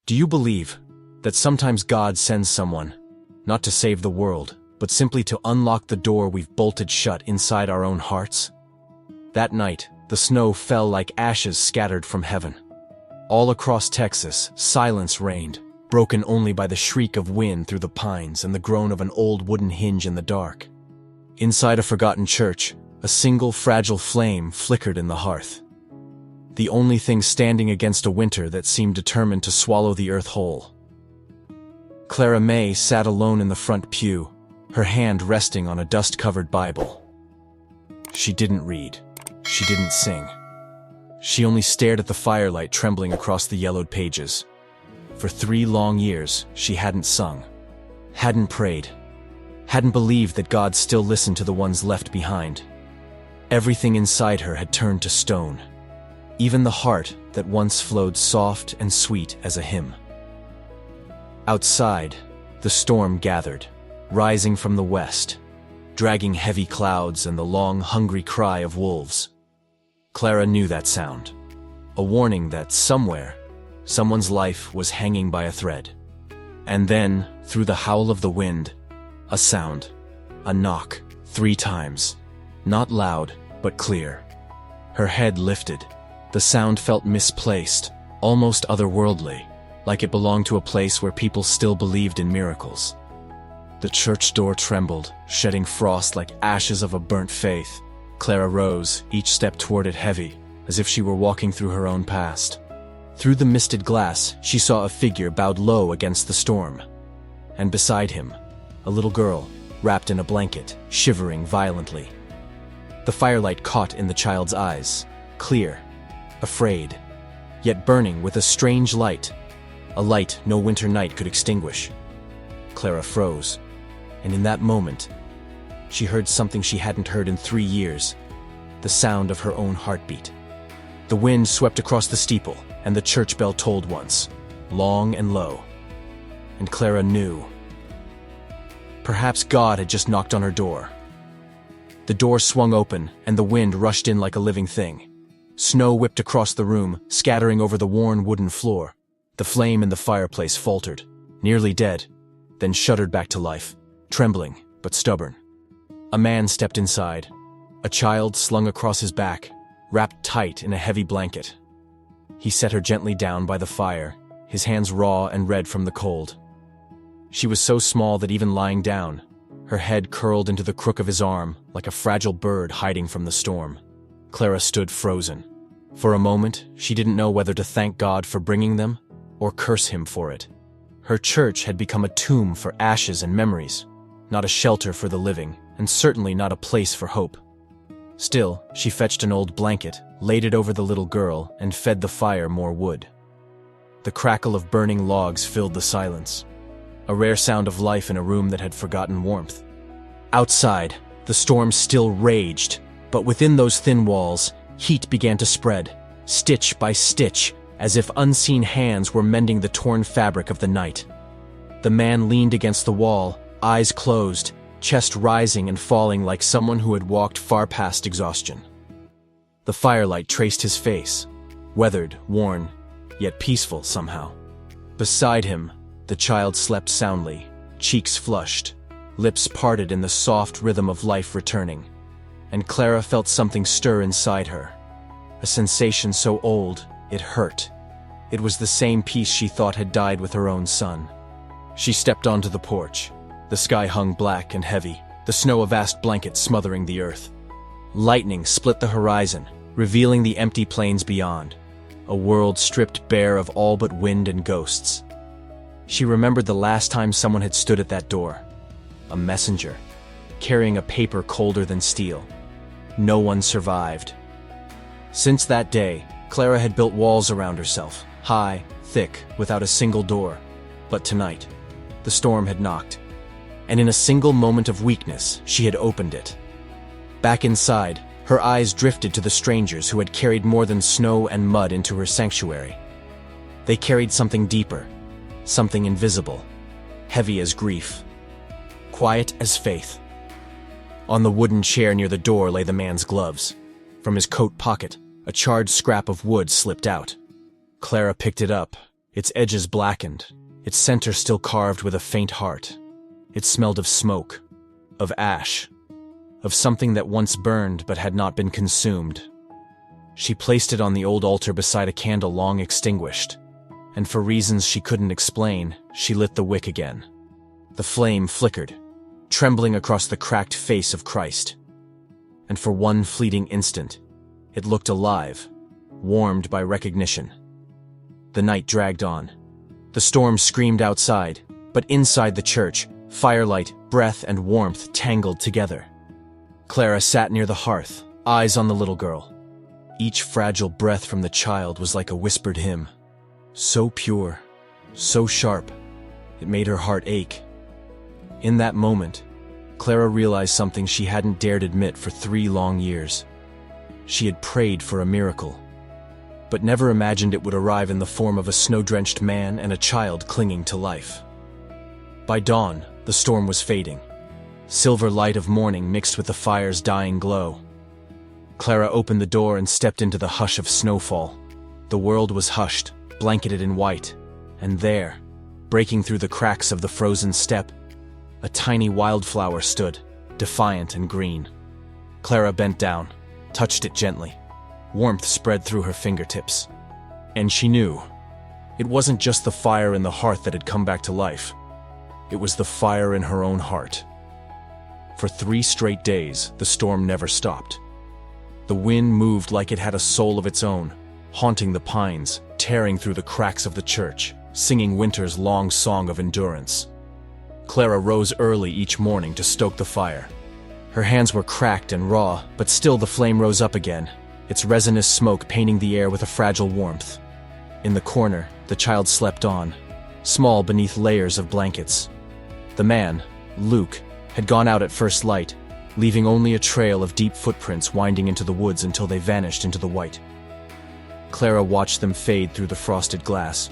Do you believe that sometimes God sends someone, not to save the world, but simply to unlock the door we've bolted shut inside our own hearts? That night, the snow fell like ashes scattered from heaven. All across Texas, silence reigned, broken only by the shriek of wind through the pines and the groan of an old wooden hinge in the dark. Inside a forgotten church, a single fragile flame flickered in the hearth. The only thing standing against a winter that seemed determined to swallow the earth whole. Clara Mae sat alone in the front pew, her hand resting on a dust-covered Bible. She didn't read. She didn't sing. She only stared at the firelight trembling across the yellowed pages. For 3 long years, she hadn't sung, hadn't prayed, hadn't believed that God still listened to the ones left behind. Everything inside her had turned to stone, even the heart that once flowed soft and sweet as a hymn. Outside, the storm gathered, rising from the west, dragging heavy clouds and the long, hungry cry of wolves. Clara knew that sound, a warning that somewhere, someone's life was hanging by a thread. And then, through the howl of the wind, a sound, a knock, 3 times, not loud, but clear. Her head lifted. The sound felt misplaced, almost otherworldly, like it belonged to a place where people still believed in miracles. The church door trembled, shedding frost like ashes of a burnt faith. Clara rose, each step toward it heavy, as if she were walking through her own past. Through the misted glass, she saw a figure bowed low against the storm. And beside him, a little girl, wrapped in a blanket, shivering violently. The firelight caught in the child's eyes, clear, afraid, yet burning with a strange light, a light no winter night could extinguish. Clara froze, and in that moment, she heard something she hadn't heard in 3 years, the sound of her own heartbeat. The wind swept across the steeple, and the church bell tolled once, long and low. And Clara knew. Perhaps God had just knocked on her door. The door swung open, and the wind rushed in like a living thing. Snow whipped across the room, scattering over the worn wooden floor. The flame in the fireplace faltered, nearly dead, then shuddered back to life, trembling but stubborn. A man stepped inside, a child slung across his back, wrapped tight in a heavy blanket. He set her gently down by the fire, his hands raw and red from the cold. She was so small that even lying down, her head curled into the crook of his arm like a fragile bird hiding from the storm. Clara stood frozen. For a moment, she didn't know whether to thank God for bringing them or curse him for it. Her church had become a tomb for ashes and memories, not a shelter for the living, and certainly not a place for hope. Still, she fetched an old blanket, laid it over the little girl, and fed the fire more wood. The crackle of burning logs filled the silence, a rare sound of life in a room that had forgotten warmth. Outside, the storm still raged, but within those thin walls, heat began to spread, stitch by stitch, as if unseen hands were mending the torn fabric of the night. The man leaned against the wall, eyes closed, chest rising and falling like someone who had walked far past exhaustion. The firelight traced his face, weathered, worn, yet peaceful somehow. Beside him, the child slept soundly, cheeks flushed, lips parted in the soft rhythm of life returning. And Clara felt something stir inside her, a sensation so old, it hurt. It was the same peace she thought had died with her own son. She stepped onto the porch. The sky hung black and heavy, the snow a vast blanket smothering the earth. Lightning split the horizon, revealing the empty plains beyond, a world stripped bare of all but wind and ghosts. She remembered the last time someone had stood at that door. A messenger, carrying a paper colder than steel. No one survived. Since that day, Clara had built walls around herself, high, thick, without a single door. But tonight, the storm had knocked. And in a single moment of weakness, she had opened it. Back inside, her eyes drifted to the strangers who had carried more than snow and mud into her sanctuary. They carried something deeper, something invisible, heavy as grief, quiet as faith. On the wooden chair near the door lay the man's gloves. From his coat pocket, a charred scrap of wood slipped out. Clara picked it up, its edges blackened, its center still carved with a faint heart. It smelled of smoke, of ash, of something that once burned but had not been consumed. She placed it on the old altar beside a candle long extinguished, and for reasons she couldn't explain, she lit the wick again. The flame flickered, trembling across the cracked face of Christ. And for one fleeting instant, it looked alive, warmed by recognition. The night dragged on. The storm screamed outside, but inside the church, firelight, breath, and warmth tangled together. Clara sat near the hearth, eyes on the little girl. Each fragile breath from the child was like a whispered hymn. So pure, so sharp, it made her heart ache. In that moment, Clara realized something she hadn't dared admit for 3 long years. She had prayed for a miracle, but never imagined it would arrive in the form of a snow-drenched man and a child clinging to life. By dawn, the storm was fading. Silver light of morning mixed with the fire's dying glow. Clara opened the door and stepped into the hush of snowfall. The world was hushed, blanketed in white, and there, breaking through the cracks of the frozen steppe, a tiny wildflower stood, defiant and green. Clara bent down, touched it gently. Warmth spread through her fingertips. And she knew. It wasn't just the fire in the hearth that had come back to life. It was the fire in her own heart. For 3 straight days, the storm never stopped. The wind moved like it had a soul of its own, haunting the pines, tearing through the cracks of the church, singing winter's long song of endurance. Clara rose early each morning to stoke the fire. Her hands were cracked and raw, but still the flame rose up again, its resinous smoke painting the air with a fragile warmth. In the corner, the child slept on, small beneath layers of blankets. The man, Luke, had gone out at first light, leaving only a trail of deep footprints winding into the woods until they vanished into the white. Clara watched them fade through the frosted glass,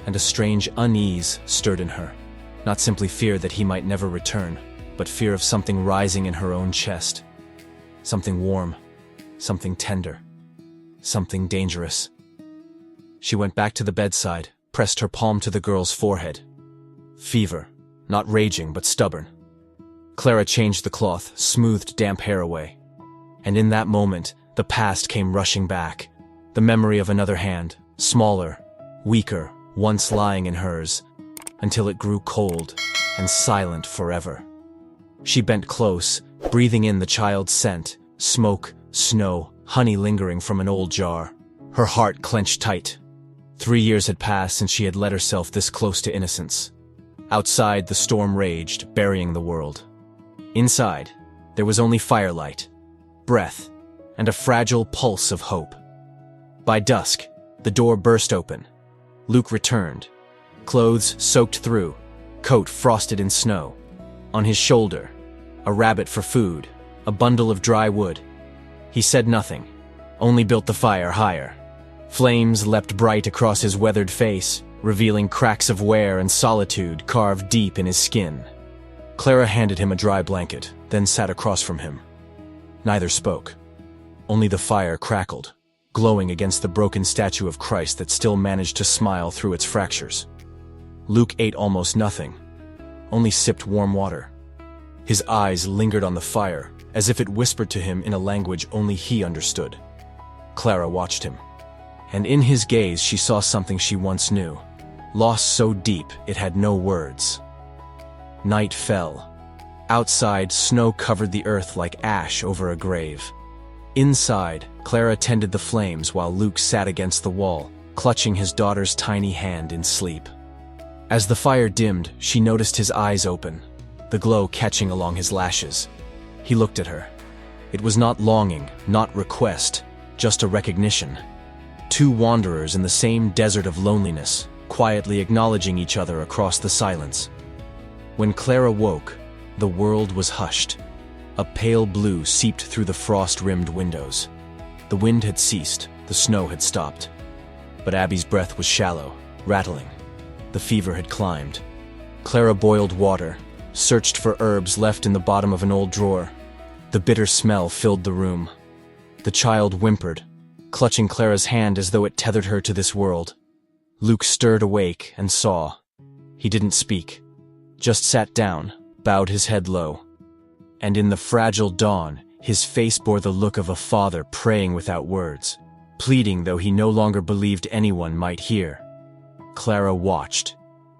and a strange unease stirred in her. Not simply fear that he might never return, but fear of something rising in her own chest. Something warm, something tender, something dangerous. She went back to the bedside, pressed her palm to the girl's forehead. Fever, not raging but stubborn. Clara changed the cloth, smoothed damp hair away. And in that moment, the past came rushing back. The memory of another hand, smaller, weaker, once lying in hers, until it grew cold and silent forever. She bent close, breathing in the child's scent, smoke, snow, honey lingering from an old jar. Her heart clenched tight. 3 years had passed since she had let herself this close to innocence. Outside, the storm raged, burying the world. Inside, there was only firelight, breath, and a fragile pulse of hope. By dusk, the door burst open. Luke returned, clothes soaked through, coat frosted in snow. On his shoulder, a rabbit for food, a bundle of dry wood. He said nothing, only built the fire higher. Flames leapt bright across his weathered face, revealing cracks of wear and solitude carved deep in his skin. Clara handed him a dry blanket, then sat across from him. Neither spoke. Only the fire crackled, glowing against the broken statue of Christ that still managed to smile through its fractures. Luke ate almost nothing, only sipped warm water. His eyes lingered on the fire, as if it whispered to him in a language only he understood. Clara watched him, and in his gaze she saw something she once knew, lost so deep it had no words. Night fell. Outside, snow covered the earth like ash over a grave. Inside, Clara tended the flames while Luke sat against the wall, clutching his daughter's tiny hand in sleep. As the fire dimmed, she noticed his eyes open, the glow catching along his lashes. He looked at her. It was not longing, not request, just a recognition. 2 wanderers in the same desert of loneliness, quietly acknowledging each other across the silence. When Clara woke, the world was hushed. A pale blue seeped through the frost-rimmed windows. The wind had ceased, the snow had stopped. But Abby's breath was shallow, rattling. The fever had climbed. Clara boiled water, searched for herbs left in the bottom of an old drawer. The bitter smell filled the room. The child whimpered, clutching Clara's hand as though it tethered her to this world. Luke stirred awake and saw. He didn't speak, just sat down, bowed his head low. And in the fragile dawn, his face bore the look of a father praying without words, pleading though he no longer believed anyone might hear. Clara watched,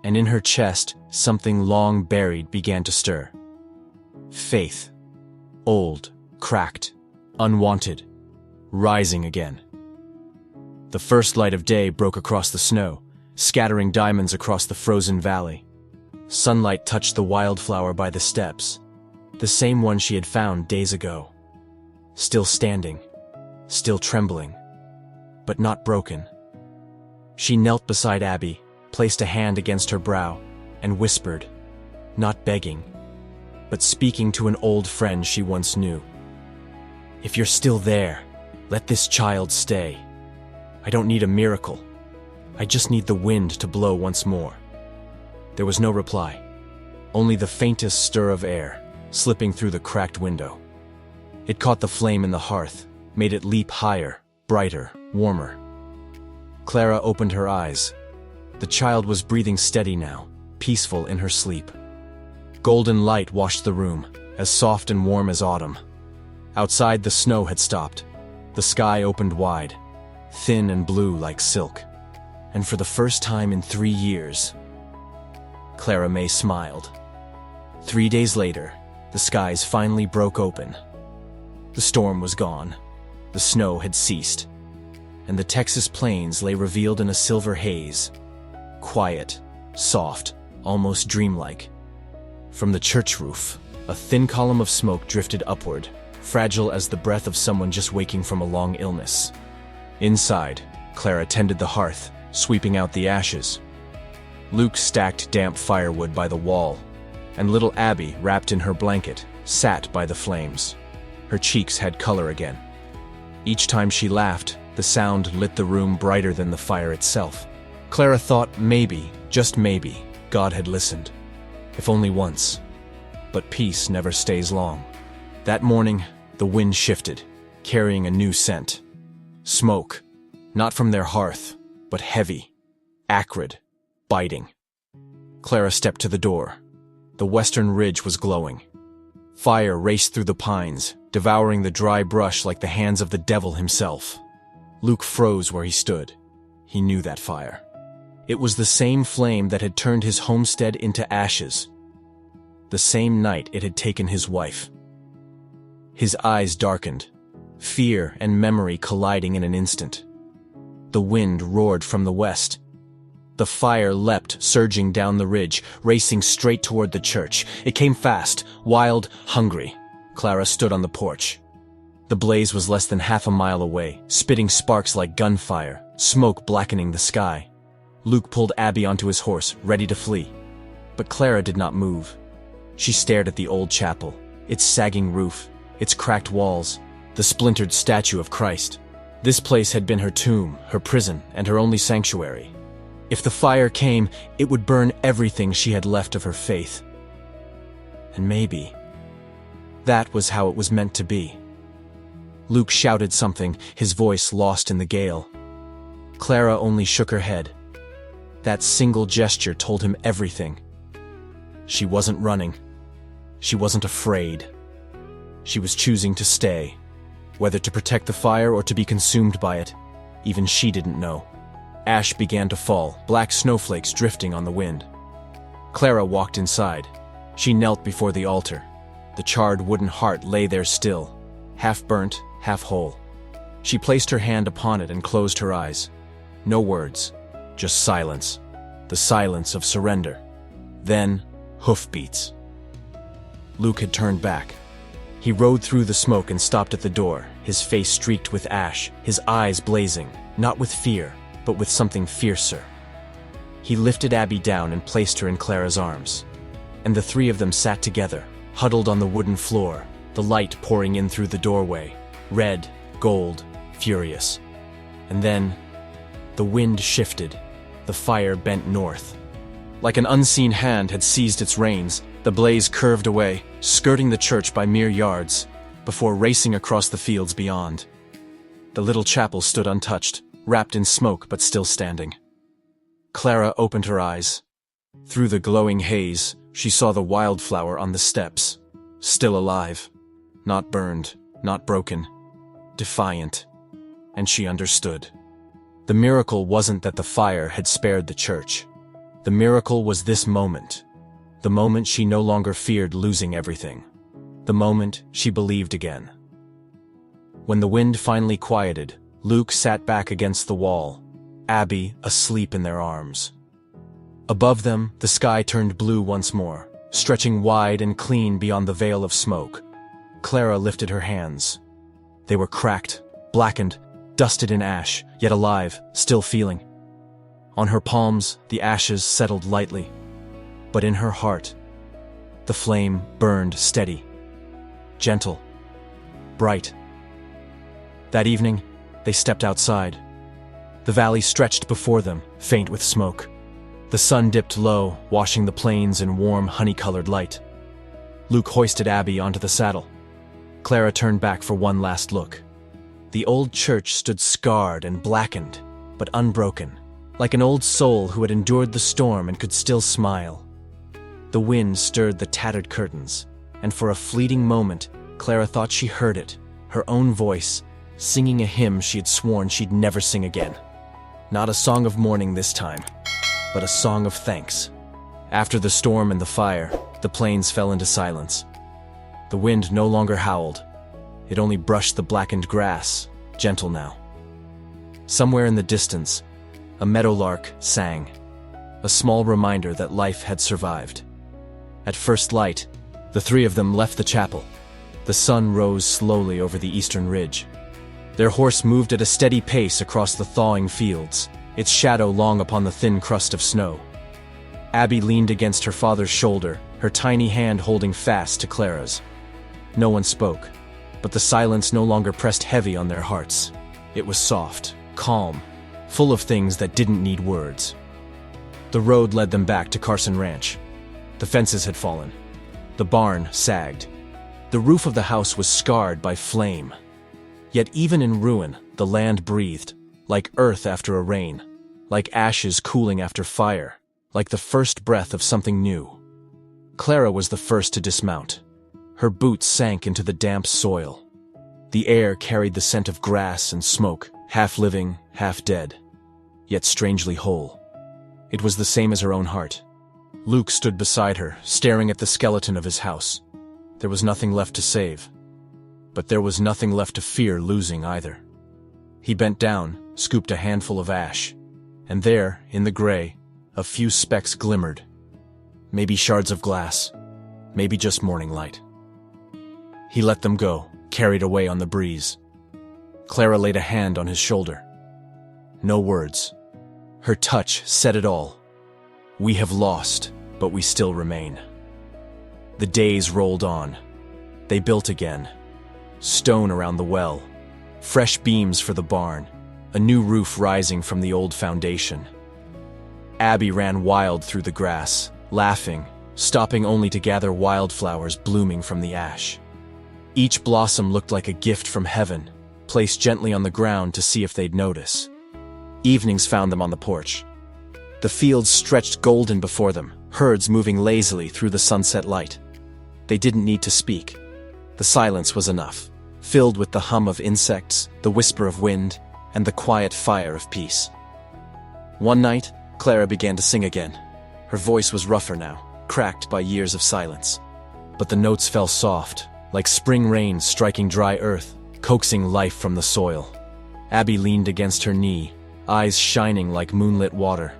and in her chest, something long buried began to stir. Faith. Old, cracked, unwanted, rising again. The first light of day broke across the snow, scattering diamonds across the frozen valley. Sunlight touched the wildflower by the steps, the same one she had found days ago. Still standing, still trembling, but not broken. She knelt beside Abby, placed a hand against her brow, and whispered, not begging, but speaking to an old friend she once knew. If you're still there, let this child stay. I don't need a miracle. I just need the wind to blow once more. There was no reply, only the faintest stir of air, slipping through the cracked window. It caught the flame in the hearth, made it leap higher, brighter, warmer. Clara opened her eyes. The child was breathing steady now, peaceful in her sleep. Golden light washed the room, as soft and warm as autumn. Outside, the snow had stopped. The sky opened wide, thin and blue like silk. And for the first time in 3 years, Clara Mae smiled. 3 days later, the skies finally broke open. The storm was gone. The snow had ceased. And the Texas plains lay revealed in a silver haze. Quiet, soft, almost dreamlike. From the church roof, a thin column of smoke drifted upward, fragile as the breath of someone just waking from a long illness. Inside, Clara tended the hearth, sweeping out the ashes. Luke stacked damp firewood by the wall, and little Abby, wrapped in her blanket, sat by the flames. Her cheeks had color again. Each time she laughed, the sound lit the room brighter than the fire itself. Clara thought maybe, just maybe, God had listened. If only once. But peace never stays long. That morning, the wind shifted, carrying a new scent. Smoke, not from their hearth, but heavy, acrid, biting. Clara stepped to the door. The western ridge was glowing. Fire raced through the pines, devouring the dry brush like the hands of the devil himself. Luke froze where he stood. He knew that fire. It was the same flame that had turned his homestead into ashes. The same night it had taken his wife. His eyes darkened, fear and memory colliding in an instant. The wind roared from the west. The fire leapt, surging down the ridge, racing straight toward the church. It came fast, wild, hungry. Clara stood on the porch. The blaze was less than half a mile away, spitting sparks like gunfire, smoke blackening the sky. Luke pulled Abby onto his horse, ready to flee. But Clara did not move. She stared at the old chapel, its sagging roof, its cracked walls, the splintered statue of Christ. This place had been her tomb, her prison, and her only sanctuary. If the fire came, it would burn everything she had left of her faith. And maybe that was how it was meant to be. Luke shouted something, his voice lost in the gale. Clara only shook her head. That single gesture told him everything. She wasn't running. She wasn't afraid. She was choosing to stay. Whether to protect the fire or to be consumed by it, even she didn't know. Ash began to fall, black snowflakes drifting on the wind. Clara walked inside. She knelt before the altar. The charred wooden heart lay there still, half burnt, half whole. She placed her hand upon it and closed her eyes. No words, just silence. The silence of surrender. Then, hoofbeats. Luke had turned back. He rode through the smoke and stopped at the door, his face streaked with ash, his eyes blazing, not with fear, but with something fiercer. He lifted Abby down and placed her in Clara's arms. And the three of them sat together, huddled on the wooden floor, the light pouring in through the doorway, red, gold, furious. And then, the wind shifted, the fire bent north. Like an unseen hand had seized its reins, the blaze curved away, skirting the church by mere yards, before racing across the fields beyond. The little chapel stood untouched, wrapped in smoke but still standing. Clara opened her eyes. Through the glowing haze, she saw the wildflower on the steps, still alive, not burned, not broken, defiant. And she understood. The miracle wasn't that the fire had spared the church. The miracle was this moment. The moment she no longer feared losing everything. The moment she believed again. When the wind finally quieted, Luke sat back against the wall, Abby asleep in their arms. Above them, the sky turned blue once more, stretching wide and clean beyond the veil of smoke. Clara lifted her hands. They were cracked, blackened, dusted in ash, yet alive, still feeling. On her palms, the ashes settled lightly. But in her heart, the flame burned steady, gentle, bright. That evening, they stepped outside. The valley stretched before them, faint with smoke. The sun dipped low, washing the plains in warm, honey-colored light. Luke hoisted Abby onto the saddle. Clara turned back for one last look. The old church stood scarred and blackened, but unbroken, like an old soul who had endured the storm and could still smile. The wind stirred the tattered curtains, and for a fleeting moment, Clara thought she heard it, her own voice, singing a hymn she had sworn she'd never sing again. Not a song of mourning this time, but a song of thanks. After the storm and the fire, the plains fell into silence. The wind no longer howled. It only brushed the blackened grass, gentle now. Somewhere in the distance, a meadowlark sang, a small reminder that life had survived. At first light, the three of them left the chapel. The sun rose slowly over the eastern ridge. Their horse moved at a steady pace across the thawing fields, its shadow long upon the thin crust of snow. Abby leaned against her father's shoulder, her tiny hand holding fast to Clara's. No one spoke, but the silence no longer pressed heavy on their hearts. It was soft, calm, full of things that didn't need words. The road led them back to Carson Ranch. The fences had fallen. The barn sagged. The roof of the house was scarred by flame. Yet even in ruin, the land breathed, like earth after a rain, like ashes cooling after fire, like the first breath of something new. Clara was the first to dismount. Her boots sank into the damp soil. The air carried the scent of grass and smoke, half living, half dead, yet strangely whole. It was the same as her own heart. Luke stood beside her, staring at the skeleton of his house. There was nothing left to save. But there was nothing left to fear losing either. He bent down, scooped a handful of ash, and there, in the gray, a few specks glimmered. Maybe shards of glass, maybe just morning light. He let them go, carried away on the breeze. Clara laid a hand on his shoulder. No words. Her touch said it all. We have lost, but we still remain. The days rolled on. They built again. Stone around the well, fresh beams for the barn, a new roof rising from the old foundation. Abby ran wild through the grass, laughing, stopping only to gather wildflowers blooming from the ash. Each blossom looked like a gift from heaven, placed gently on the ground to see if they'd notice. Evenings found them on the porch. The fields stretched golden before them, herds moving lazily through the sunset light. They didn't need to speak. The silence was enough, filled with the hum of insects, the whisper of wind, and the quiet fire of peace. One night, Clara began to sing again. Her voice was rougher now, cracked by years of silence. But the notes fell soft, like spring rain striking dry earth, coaxing life from the soil. Abby leaned against her knee, eyes shining like moonlit water.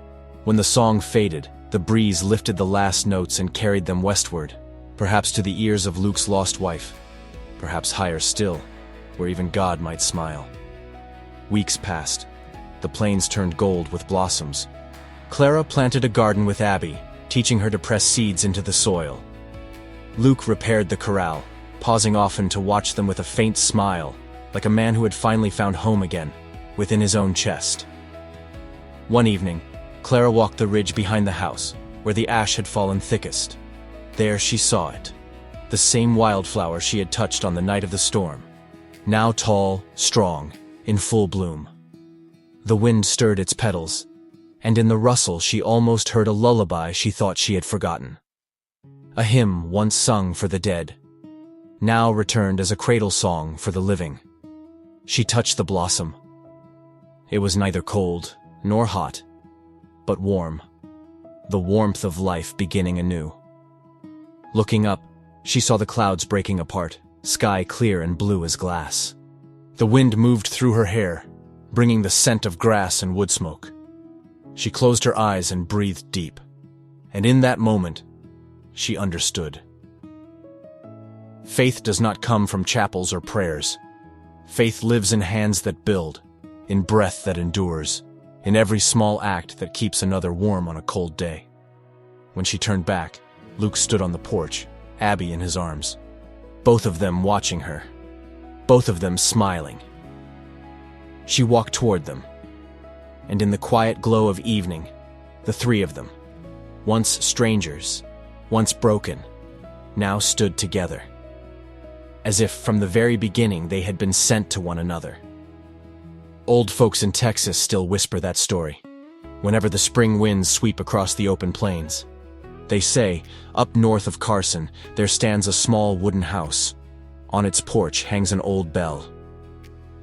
When the song faded, the breeze lifted the last notes and carried them westward, perhaps to the ears of Luke's lost wife. Perhaps higher still, where even God might smile. Weeks passed. The plains turned gold with blossoms. Clara planted a garden with Abby, teaching her to press seeds into the soil. Luke repaired the corral, pausing often to watch them with a faint smile, like a man who had finally found home again, within his own chest. One evening, Clara walked the ridge behind the house, where the ash had fallen thickest. There she saw it. The same wildflower she had touched on the night of the storm, now tall, strong, in full bloom. The wind stirred its petals, and in the rustle she almost heard a lullaby she thought she had forgotten. A hymn once sung for the dead, now returned as a cradle song for the living. She touched the blossom. It was neither cold nor hot, but warm, the warmth of life beginning anew. Looking up, she saw the clouds breaking apart, sky clear and blue as glass. The wind moved through her hair, bringing the scent of grass and wood smoke. She closed her eyes and breathed deep, and in that moment, she understood. Faith does not come from chapels or prayers. Faith lives in hands that build, in breath that endures, in every small act that keeps another warm on a cold day. When she turned back, Luke stood on the porch, Abby in his arms, both of them watching her, both of them smiling. She walked toward them, and in the quiet glow of evening, the three of them, once strangers, once broken, now stood together, as if from the very beginning they had been sent to one another. Old folks in Texas still whisper that story, whenever the spring winds sweep across the open plains. They say, up north of Carson, there stands a small wooden house. On its porch hangs an old bell.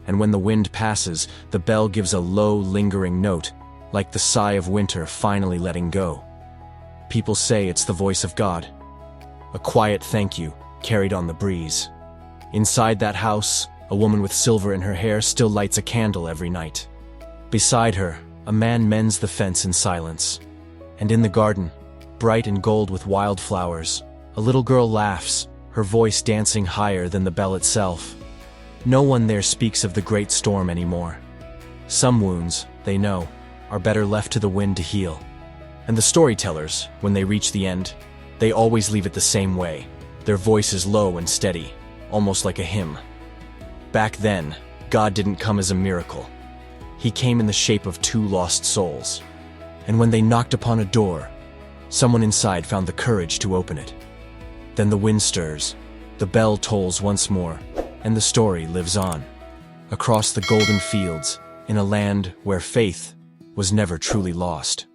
And when the wind passes, the bell gives a low, lingering note, like the sigh of winter finally letting go. People say it's the voice of God, a quiet thank you carried on the breeze. Inside that house, a woman with silver in her hair still lights a candle every night. Beside her, a man mends the fence in silence. And in the garden, bright and gold with wildflowers, a little girl laughs, her voice dancing higher than the bell itself. No one there speaks of the great storm anymore. Some wounds, they know, are better left to the wind to heal. And the storytellers, when they reach the end, they always leave it the same way, their voices low and steady, almost like a hymn. Back then, God didn't come as a miracle. He came in the shape of two lost souls. And when they knocked upon a door, someone inside found the courage to open it. Then the wind stirs, the bell tolls once more, and the story lives on, across the golden fields, in a land where faith was never truly lost.